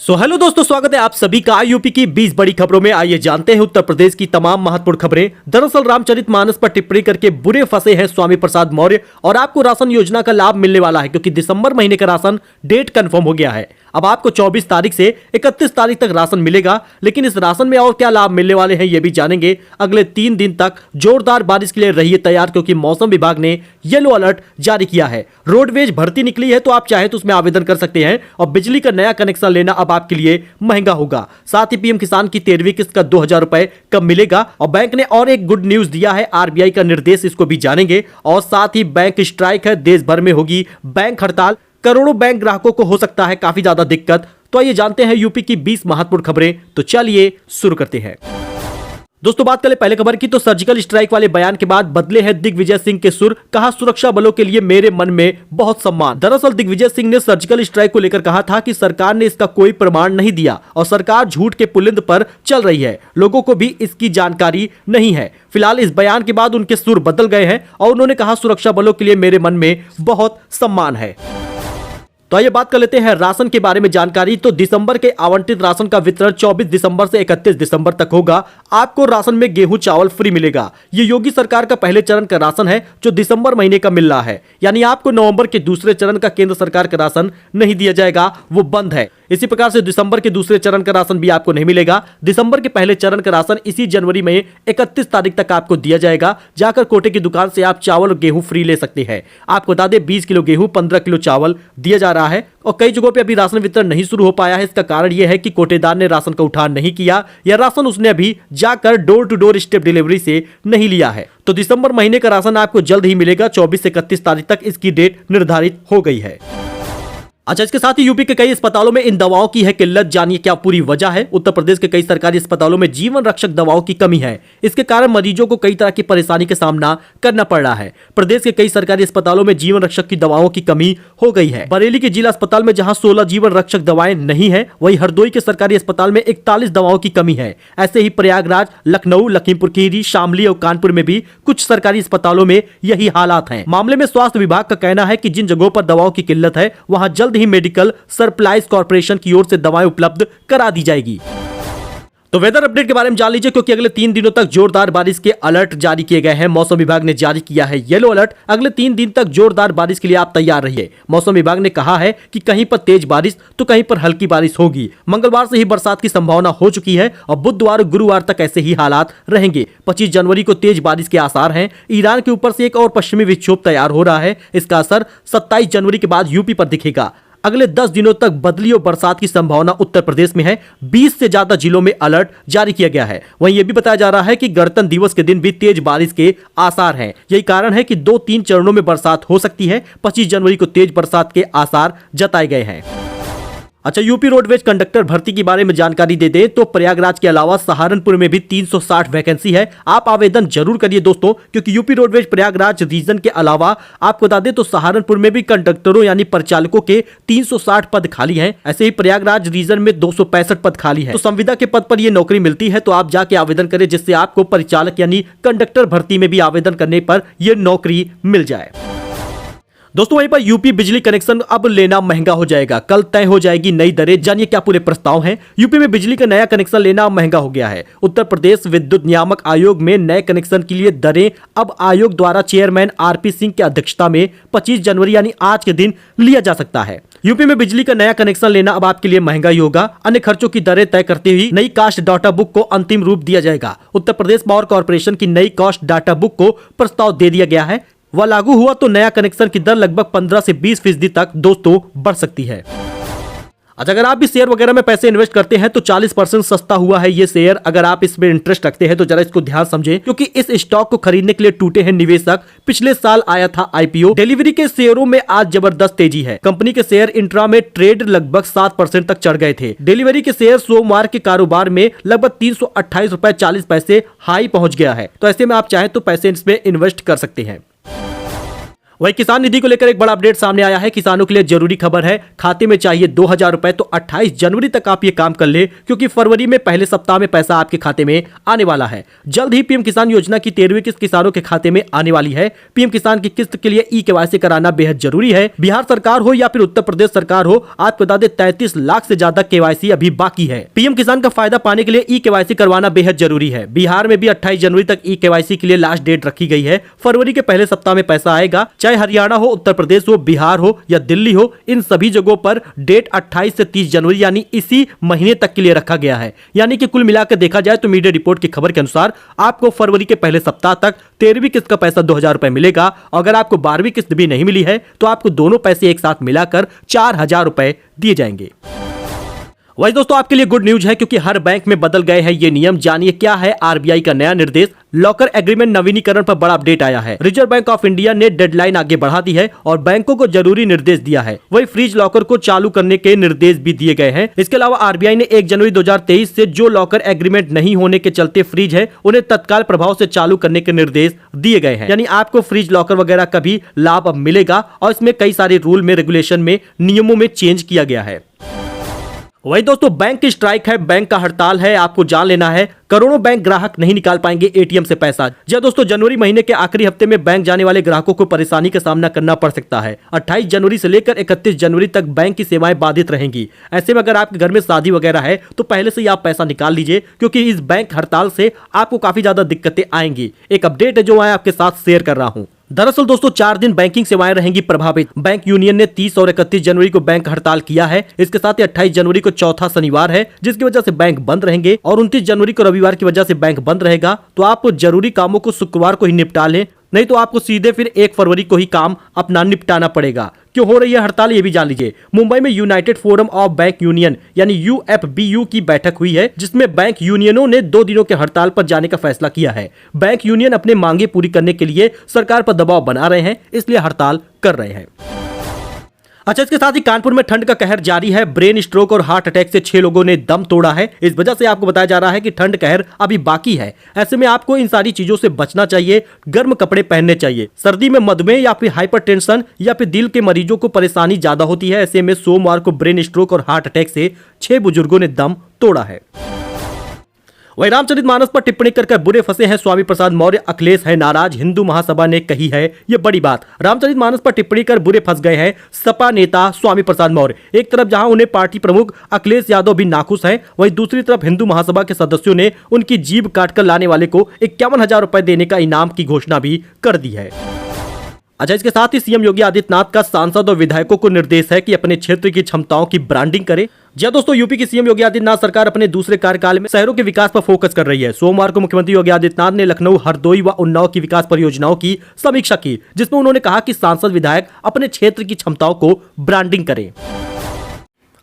Hello दोस्तों, स्वागत है आप सभी का यूपी की 20 बड़ी खबरों में। आइए जानते हैं उत्तर प्रदेश की तमाम महत्वपूर्ण खबरें। दरअसल रामचरितमानस पर टिप्पणी करके बुरे फंसे हैं स्वामी प्रसाद मौर्य और आपको राशन योजना का लाभ मिलने वाला है क्योंकि दिसंबर महीने का राशन डेट कंफर्म हो गया है। अब आपको 24 तारीख से 31 तारीख तक राशन मिलेगा, लेकिन इस राशन में और क्या लाभ मिलने वाले हैं ये भी जानेंगे। अगले 3 दिन तक जोरदार बारिश के लिए रहिए तैयार क्योंकि मौसम विभाग ने येलो अलर्ट जारी किया है। रोडवेज भर्ती निकली है तो आप चाहे तो उसमें आवेदन कर सकते हैं और बिजली का नया कनेक्शन लेना अब आपके लिए महंगा होगा। साथ ही पीएम किसान की 13वीं किस्त का 2000 रुपए कब मिलेगा और बैंक ने और एक गुड न्यूज दिया है, आरबीआई का निर्देश, इसको भी जानेंगे। और साथ ही बैंक स्ट्राइक है, देश भर में होगी बैंक हड़ताल, करोड़ों बैंक ग्राहकों को हो सकता है काफी ज्यादा दिक्कत। तो आइए जानते हैं यूपी की 20 महत्वपूर्ण खबरें। तो चलिए शुरू करते हैं। दोस्तों बात करें पहले खबर की तो सर्जिकल स्ट्राइक वाले बयान के बाद बदले हैं दिग्विजय सिंह के सुर। कहा सुरक्षा बलों के लिए मेरे मन में बहुत सम्मान। दरअसल दिग्विजय सिंह ने सर्जिकल स्ट्राइक को लेकर कहा था कि सरकार ने इसका कोई प्रमाण नहीं दिया और सरकार झूठ के पुलिंद पर चल रही है, लोगों को भी इसकी जानकारी नहीं है। फिलहाल इस बयान के बाद उनके सुर बदल गए हैं और उन्होंने कहा सुरक्षा बलों के लिए मेरे मन में बहुत सम्मान है। तो आइए बात कर लेते हैं राशन के बारे में जानकारी। तो दिसंबर के आवंटित राशन का वितरण 24 दिसंबर से 31 दिसंबर तक होगा। आपको राशन में गेहूं चावल फ्री मिलेगा। ये योगी सरकार का पहले चरण का राशन है जो दिसंबर महीने का मिल रहा है, यानी आपको नवंबर के दूसरे चरण का केंद्र सरकार का राशन नहीं दिया जाएगा, वो बंद है। इसी प्रकार से दिसंबर के दूसरे चरण का राशन भी आपको नहीं मिलेगा। दिसंबर के पहले चरण का राशन इसी जनवरी में 31 तारीख तक आपको दिया जाएगा। जाकर कोटे की दुकान से आप चावल और गेहूं फ्री ले सकते हैं। आपको बता दें 20 किलो गेहूं 15 किलो चावल दिया जा रहा है और कई जगहों पे अभी राशन वितरण नहीं शुरू हो पाया है। इसका कारण यह है कि कोटेदार ने राशन का उठान नहीं किया या राशन उसने अभी जाकर door to door step delivery से नहीं लिया है। तो दिसंबर महीने का राशन आपको जल्द ही मिलेगा। 24 से 31 तारीख तक इसकी डेट निर्धारित हो गई है। अच्छा, इसके साथ ही यूपी के कई अस्पतालों में इन दवाओं की है किल्लत। जानिए क्या पूरी वजह है। उत्तर प्रदेश के कई सरकारी अस्पतालों में जीवन रक्षक दवाओं की कमी है। इसके कारण मरीजों को कई तरह की परेशानी का सामना करना पड़ रहा है। प्रदेश के कई सरकारी अस्पतालों में जीवन रक्षक की दवाओं की कमी हो गई है। बरेली के जिला अस्पताल में जहां 16 जीवन रक्षक दवाएं नहीं है, वहीं हरदोई के सरकारी अस्पताल में 41 दवाओं की कमी है। ऐसे ही प्रयागराज, लखनऊ, लखीमपुर खीरी, शामली और कानपुर में भी कुछ सरकारी अस्पतालों में यही हालात हैं। मामले में स्वास्थ्य विभाग का कहना है कि जिन जगहों पर दवाओं की किल्लत है वहां जल्द ही मेडिकल सप्लाईज कॉर्पोरेशन की ओर से दवाएं उपलब्ध करा दी जाएगी। तो वेदर अपडेट के बारे में जान लीजिए क्योंकि अगले 3 दिनों तक जोरदार बारिश के अलर्ट जारी किए गए हैं। मौसम विभाग ने जारी किया है येलो अलर्ट। अगले 3 दिन तक जोरदार बारिश के लिए आप तैयार रहिए। मौसम विभाग ने कहा है कि कहीं पर तेज बारिश तो कहीं पर हल्की बारिश होगी। मंगलवार से ही बरसात की संभावना हो चुकी है और बुधवार और गुरुवार तक ऐसे ही हालात रहेंगे। 25 जनवरी को तेज बारिश के आसार हैं। ईरान के ऊपर से एक और पश्चिमी विक्षोभ तैयार हो रहा है। इसका असर 27 जनवरी के बाद यूपी पर दिखेगा। अगले 10 दिनों तक बदली और बरसात की संभावना उत्तर प्रदेश में है। 20 से ज्यादा जिलों में अलर्ट जारी किया गया है। वहीं यह भी बताया जा रहा है कि गणतंत्र दिवस के दिन भी तेज बारिश के आसार हैं। यही कारण है कि 2-3 चरणों में बरसात हो सकती है। 25 जनवरी को तेज बरसात के आसार जताए गए हैं। अच्छा, यूपी रोडवेज कंडक्टर भर्ती के बारे में जानकारी दे दें तो प्रयागराज के अलावा सहारनपुर में भी 360 वैकेंसी है। आप आवेदन जरूर करिए दोस्तों, क्योंकि यूपी रोडवेज प्रयागराज रीजन के अलावा आपको बता दें तो सहारनपुर में भी कंडक्टरों यानी परिचालकों के 360 पद खाली हैं। ऐसे ही प्रयागराज रीजन में 265 पद खाली है। तो संविदा के पद पर यह नौकरी मिलती है, तो आप जाके आवेदन करें जिससे आपको परिचालक यानी कंडक्टर भर्ती में भी आवेदन करने पर यह नौकरी मिल जाए। दोस्तों वहीं पर यूपी बिजली कनेक्शन अब लेना महंगा हो जाएगा। कल तय हो जाएगी नई दरें। जानिए क्या पूरे प्रस्ताव हैं। यूपी में बिजली का नया कनेक्शन लेना महंगा हो गया है। उत्तर प्रदेश विद्युत नियामक आयोग में नए कनेक्शन के लिए दरें अब आयोग द्वारा चेयरमैन आरपी सिंह की अध्यक्षता में 25 जनवरी यानी आज के दिन लिया जा सकता है। यूपी में बिजली का नया कनेक्शन लेना अब आपके लिए महंगा ही होगा। अन्य खर्चों की दरें तय करते हुए नई कास्ट डाटा बुक को अंतिम रूप दिया जाएगा। उत्तर प्रदेश पावर कॉर्पोरेशन की नई कास्ट डाटा बुक को प्रस्ताव दे दिया गया है। वह लागू हुआ तो नया कनेक्शन की दर लगभग 15 से 20% तक दोस्तों बढ़ सकती है। अच्छा, अगर आप भी शेयर वगैरह में पैसे इन्वेस्ट करते हैं तो 40% सस्ता हुआ है ये शेयर। अगर आप इसमें इंटरेस्ट रखते हैं तो जरा इसको ध्यान समझें, क्योंकि इस स्टॉक को खरीदने के लिए टूटे हैं निवेशक। पिछले साल आया था आईपीओ। डिलीवरी के शेयरों में आज जबरदस्त तेजी है। कंपनी के शेयर इंट्रा में ट्रेड लगभग 7% तक चढ़ गए थे। डिलीवरी के शेयर सोमवार के कारोबार में लगभग 328 रुपए 40 पैसे हाई पहुंच गया है। तो ऐसे में आप चाहें तो पैसे इसमें इन्वेस्ट कर सकते हैं। वही किसान निधि को लेकर एक बड़ा अपडेट सामने आया है। किसानों के लिए जरूरी खबर है, खाते में चाहिए 2000 रुपए तो 28 जनवरी तक आप ये काम कर ले, क्योंकि फरवरी में पहले सप्ताह में पैसा आपके खाते में आने वाला है। जल्द ही पीएम किसान योजना की 13वीं किस्त किसानों के खाते में आने वाली है। पीएम किसान की किस्त के लिए ई-केवाईसी कराना बेहद जरूरी है। बिहार सरकार हो या फिर उत्तर प्रदेश सरकार हो, आपको बता दें 33 लाख से ज्यादा केवाईसी अभी बाकी है। पीएम किसान का फायदा पाने के लिए ई-केवाईसी करवाना बेहद जरूरी है। बिहार में भी 28 जनवरी तक ई-केवाईसी के लिए लास्ट डेट रखी गई है। फरवरी के पहले सप्ताह में पैसा आएगा। चाहे हरियाणा हो, उत्तर प्रदेश हो, बिहार हो या दिल्ली हो, इन सभी जगहों पर डेट 28 से 30 जनवरी यानी इसी महीने तक के लिए रखा गया है। यानी कि कुल मिलाकर देखा जाए तो मीडिया रिपोर्ट की खबर के अनुसार आपको फरवरी के पहले सप्ताह तक 13वीं किस्त का पैसा 2000 रुपए मिलेगा। अगर आपको 12वीं किस्त भी नहीं मिली है तो आपको दोनों पैसे एक साथ मिलाकर 4000 रुपए दिए जाएंगे। वही दोस्तों आपके लिए गुड न्यूज है, क्योंकि हर बैंक में बदल गए हैं ये नियम। जानिए क्या है आरबीआई का नया निर्देश। लॉकर एग्रीमेंट नवीनीकरण पर बड़ा अपडेट आया है। रिजर्व बैंक ऑफ इंडिया ने डेडलाइन आगे बढ़ा दी है और बैंकों को जरूरी निर्देश दिया है। वही फ्रीज लॉकर को चालू करने के निर्देश भी दिए गए हैं। इसके अलावा आरबीआई ने 1 जनवरी 2023 से जो लॉकर एग्रीमेंट नहीं होने के चलते फ्रीज है, उन्हें तत्काल प्रभाव से चालू करने के निर्देश दिए गए हैं। यानी आपको फ्रीज लॉकर वगैरह का भी लाभ अब मिलेगा और इसमें कई सारे रूल में, रेगुलेशन में, नियमों में चेंज किया गया है। वही दोस्तों बैंक की स्ट्राइक है, बैंक का हड़ताल है, आपको जान लेना है। करोड़ों बैंक ग्राहक नहीं निकाल पाएंगे एटीएम से पैसा। जी दोस्तों, जनवरी महीने के आखिरी हफ्ते में बैंक जाने वाले ग्राहकों को परेशानी का सामना करना पड़ सकता है। 28 जनवरी से लेकर 31 जनवरी तक बैंक की सेवाएं बाधित रहेंगी। ऐसे में अगर आपके घर में शादी वगैरह है तो पहले से ही आप पैसा निकाल लीजिए, क्योंकि इस बैंक हड़ताल से आपको काफी ज्यादा दिक्कतें आएंगी। एक अपडेट है जो मैं आपके साथ शेयर कर रहा हूँ। दरअसल दोस्तों 4 दिन बैंकिंग सेवाएं रहेंगी प्रभावित। बैंक यूनियन ने 30 और 31 जनवरी को बैंक हड़ताल किया है। इसके साथ ही 28 जनवरी को चौथा शनिवार है, जिसकी वजह से बैंक बंद रहेंगे, और 29 जनवरी को रविवार की वजह से बैंक बंद रहेगा। तो आप जरूरी कामों को शुक्रवार को ही निपटा लें, नहीं तो आपको सीधे फिर 1 फरवरी को ही काम अपना निपटाना पड़ेगा। क्यों हो रही है हड़ताल ये भी जान लीजिए। मुंबई में United forum of bank union यानी यूएफबीयू की बैठक हुई है, जिसमें बैंक यूनियनों ने 2 दिनों के हड़ताल पर जाने का फैसला किया है। बैंक यूनियन अपने मांगे पूरी करने के लिए सरकार पर दबाव बना रहे हैं, इसलिए हड़ताल कर रहे हैं। अच्छा, इसके साथ ही कानपुर में ठंड का कहर जारी है। ब्रेन स्ट्रोक और हार्ट अटैक से 6 लोगों ने दम तोड़ा है। इस वजह से आपको बताया जा रहा है कि ठंड कहर अभी बाकी है। ऐसे में आपको इन सारी चीजों से बचना चाहिए। गर्म कपड़े पहनने चाहिए। सर्दी में मधुमेह या फिर हाइपरटेंशन या फिर दिल के मरीजों को परेशानी ज्यादा होती है। ऐसे में सोमवार को ब्रेन स्ट्रोक और हार्ट अटैक से 6 बुजुर्गों ने दम तोड़ा है। वही रामचरितमानस पर टिप्पणी कर बुरे फंसे हैं स्वामी प्रसाद मौर्य, अखिलेश है नाराज, हिंदू महासभा ने कही है ये बड़ी बात। रामचरितमानस पर टिप्पणी कर बुरे फंस गए हैं सपा नेता स्वामी प्रसाद मौर्य। एक तरफ जहां उन्हें पार्टी प्रमुख अखिलेश यादव भी नाखुश हैं, वहीं दूसरी तरफ हिंदू महासभा के सदस्यों ने उनकी जीभ काटकर लाने वाले को 51,000 रुपए देने का इनाम की घोषणा भी कर दी है। अच्छा, इसके साथ ही सीएम योगी आदित्यनाथ का सांसद और विधायकों को निर्देश है कि अपने क्षेत्र की क्षमताओं की ब्रांडिंग करें। जी दोस्तों, यूपी की सीएम योगी आदित्यनाथ सरकार अपने दूसरे कार्यकाल में शहरों के विकास पर फोकस कर रही है। सोमवार को मुख्यमंत्री योगी आदित्यनाथ ने लखनऊ, हरदोई व उन्नाव की विकास परियोजनाओं की समीक्षा की, जिसमें उन्होंने कहा कि सांसद विधायक अपने क्षेत्र की क्षमताओं को ब्रांडिंग करें।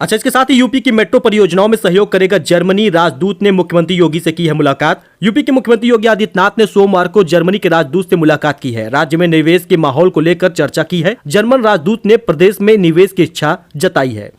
अच्छा, इसके साथ ही यूपी की मेट्रो परियोजनाओं में सहयोग करेगा जर्मनी। राजदूत ने मुख्यमंत्री योगी से की है मुलाकात। यूपी के मुख्यमंत्री योगी आदित्यनाथ ने सोमवार को जर्मनी के राजदूत से मुलाकात की है। राज्य में निवेश के माहौल को लेकर चर्चा की है। जर्मन राजदूत ने प्रदेश में निवेश की इच्छा जताई है।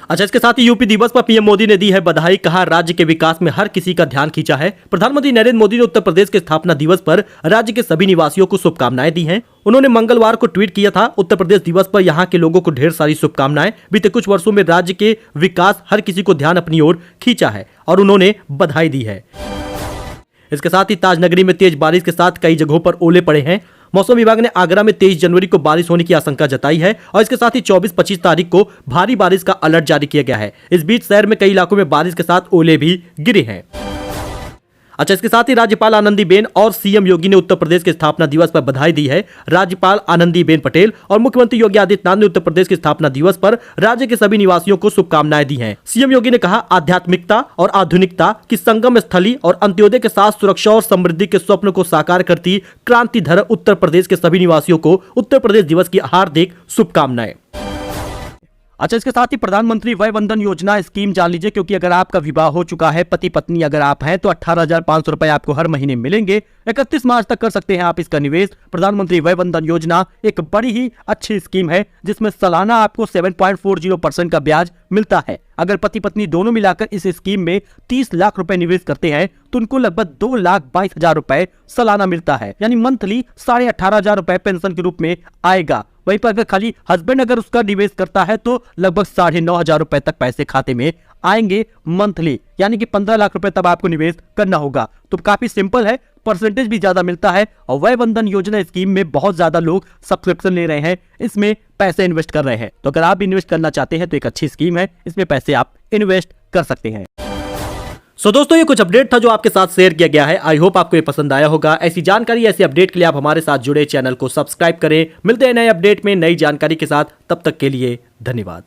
अच्छा, इसके साथ ही यूपी दिवस पर पीएम मोदी ने दी है बधाई। कहा राज्य के विकास में हर किसी का ध्यान खींचा है। प्रधानमंत्री नरेंद्र मोदी ने उत्तर प्रदेश के स्थापना दिवस पर राज्य के सभी निवासियों को शुभकामनाएं दी हैं। उन्होंने मंगलवार को ट्वीट किया था, उत्तर प्रदेश दिवस पर यहाँ के लोगों को ढेर सारी शुभकामनाएं। बीते कुछ वर्षों में राज्य के विकास हर किसी को ध्यान अपनी ओर खींचा है और उन्होंने बधाई दी है। इसके साथ ही ताजनगरी में तेज बारिश के साथ कई जगहों पर ओले पड़े हैं। मौसम विभाग ने आगरा में 23 जनवरी को बारिश होने की आशंका जताई है और इसके साथ ही 24-25 तारीख को भारी बारिश का अलर्ट जारी किया गया है। इस बीच शहर में कई इलाकों में बारिश के साथ ओले भी गिरे हैं। अच्छा, इसके साथ ही राज्यपाल आनंदीबेन और सीएम योगी ने उत्तर प्रदेश के स्थापना दिवस पर बधाई दी है। राज्यपाल आनंदीबेन पटेल और मुख्यमंत्री योगी आदित्यनाथ ने उत्तर प्रदेश के स्थापना दिवस पर राज्य के सभी निवासियों को शुभकामनाएं दी हैं। सीएम योगी ने कहा, आध्यात्मिकता और आधुनिकता की संगम स्थली और अंत्योदय के साथ सुरक्षा और समृद्धि के स्वप्न को साकार करती क्रांतिधर उत्तर प्रदेश के सभी निवासियों को उत्तर प्रदेश दिवस की हार्दिक शुभकामनाएं। अच्छा, इसके साथ ही प्रधानमंत्री वय वंदन योजना स्कीम जान लीजिए, क्योंकि अगर आपका विवाह हो चुका है, पति पत्नी अगर आप हैं, तो 18,500 रुपए आपको हर महीने मिलेंगे। 31 मार्च तक कर सकते हैं आप इसका निवेश। प्रधानमंत्री वय वंदन योजना एक बड़ी ही अच्छी स्कीम है, जिसमें सालाना आपको 7.40% का ब्याज मिलता है। अगर पति पत्नी दोनों मिलाकर इस स्कीम में 30 लाख रुपए निवेश करते हैं तो उनको लगभग 2,22,000 रुपए सालाना मिलता है, यानी मंथली 18,500 रुपए पेंशन के रूप में आएगा। वहीं पर अगर खाली हस्बैंड अगर उसका निवेश करता है तो लगभग 9,500 रुपए तक पैसे खाते में आएंगे मंथली, यानी कि 15 लाख रुपए तब आपको निवेश करना होगा। तो काफी सिंपल है, परसेंटेज भी ज्यादा मिलता है और वय बंधन योजना स्कीम में बहुत ज्यादा लोग सब्सक्रिप्शन ले रहे हैं, इसमें पैसे इन्वेस्ट कर रहे हैं। तो अगर आप भी इन्वेस्ट करना चाहते हैं तो एक अच्छी स्कीम है, इसमें पैसे आप इन्वेस्ट कर सकते हैं। दोस्तों ये कुछ अपडेट था जो आपके साथ शेयर किया गया है। आई होप आपको ये पसंद आया होगा। ऐसी जानकारी, ऐसी अपडेट के लिए आप हमारे साथ जुड़े, चैनल को सब्सक्राइब करें। मिलते हैं नए अपडेट में नई जानकारी के साथ, तब तक के लिए धन्यवाद।